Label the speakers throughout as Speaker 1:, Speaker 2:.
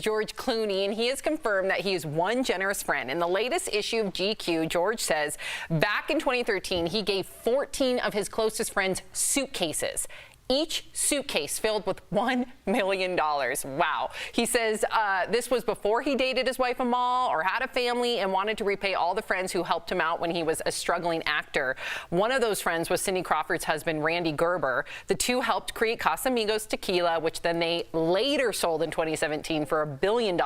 Speaker 1: George Clooney, and he has confirmed that he is one generous friend. In the latest issue of GQ, George says back in 2013, he gave 14 of his closest friends suitcases. Each suitcase filled with $1 million. Wow. He says this was before he dated his wife Amal or had a family and wanted to repay all the friends who helped him out when he was a struggling actor. One of those friends was Cindy Crawford's husband, Randy Gerber. The two helped create Casamigos Tequila, which then they later sold in 2017 for $1 billion.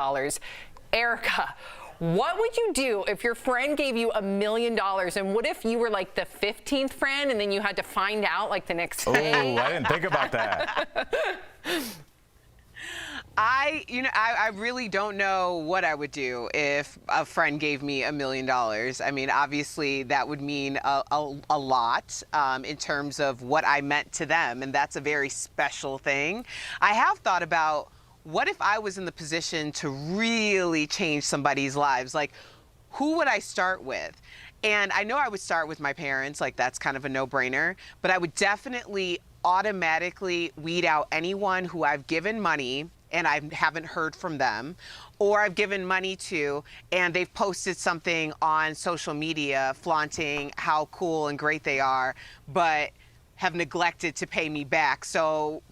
Speaker 1: Erica, what would you do if your friend gave you $1 million? And what if you were like the 15th friend and then you had to find out like the next day?
Speaker 2: Oh, I didn't think about that.
Speaker 3: I really don't know what I would do if a friend gave me $1 million. I mean, obviously that would mean a lot in terms of what I meant to them, and that's a very special thing. I have thought about, what if I was in the position to really change somebody's lives? Like, who would I start with? And I know I would start with my parents, like that's kind of a no-brainer, but I would definitely automatically weed out anyone who I've given money and I haven't heard from them, or I've given money to and they've posted something on social media flaunting how cool and great they are, but have neglected to pay me back. So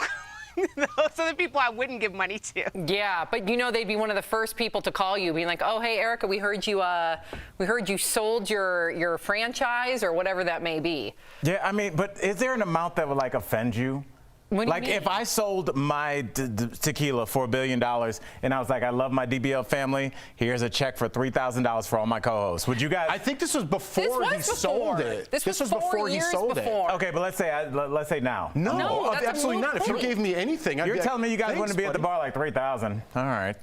Speaker 3: those are the people I wouldn't give money to.
Speaker 1: Yeah, but you know they'd be one of the first people to call you, being like, "Oh, hey, Erica, we heard you sold your franchise or whatever that may be."
Speaker 2: Yeah, I mean, but is there an amount that would like offend you?
Speaker 1: What do you
Speaker 2: like
Speaker 1: mean?
Speaker 2: if I sold my tequila for $1 billion and I was like, I love my DBL family, here's a check for $3,000 for all my co-hosts. Would you guys?
Speaker 4: I think this was before he sold it.
Speaker 1: This was before he sold it.
Speaker 2: Okay, but let's say now.
Speaker 4: No,
Speaker 1: that's a
Speaker 4: absolutely
Speaker 1: moot
Speaker 4: not. If you
Speaker 1: point.
Speaker 4: gave me anything, I'd
Speaker 2: You're
Speaker 4: be
Speaker 2: telling me you guys
Speaker 4: thanks,
Speaker 2: wouldn't be at the
Speaker 4: buddy.
Speaker 2: bar like 3,000. All right.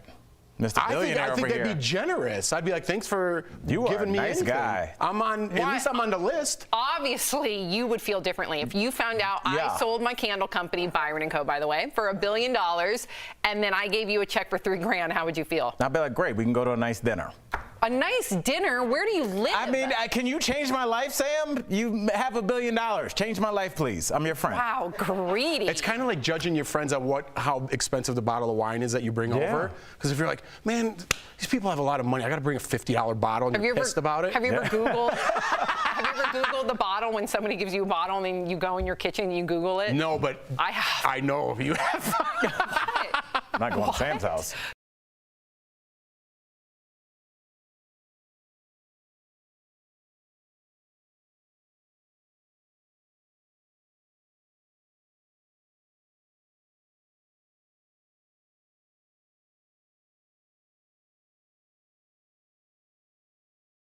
Speaker 2: Mr. Billionaire
Speaker 4: I think
Speaker 2: over
Speaker 4: that'd
Speaker 2: here.
Speaker 4: be generous. I'd be like, thanks for
Speaker 2: You are
Speaker 4: giving
Speaker 2: a
Speaker 4: me
Speaker 2: nice
Speaker 4: anything.
Speaker 2: guy.
Speaker 4: I'm on. At least I'm on the list.
Speaker 1: Obviously, you would feel differently if you found out I sold my candle company, Byron & Co., by the way, for $1 billion, and then I gave you a check for $3 grand. How would you feel?
Speaker 2: I'd be like, great, we can go to a nice dinner.
Speaker 1: A nice dinner? Where do you live?
Speaker 2: I mean, can you change my life, Sam? You have $1 billion. Change my life, please. I'm your friend.
Speaker 1: Wow, greedy.
Speaker 4: It's kind of like judging your friends on how expensive the bottle of wine is that you bring over. Because if you're like, man, these people have a lot of money, I got to bring a $50 bottle, and you're pissed about it.
Speaker 1: Have you ever Googled? Have you ever Googled the bottle when somebody gives you a bottle and then you go in your kitchen and you Google it?
Speaker 4: No, but
Speaker 1: I have.
Speaker 4: I know you have.
Speaker 2: I'm not going to Sam's house.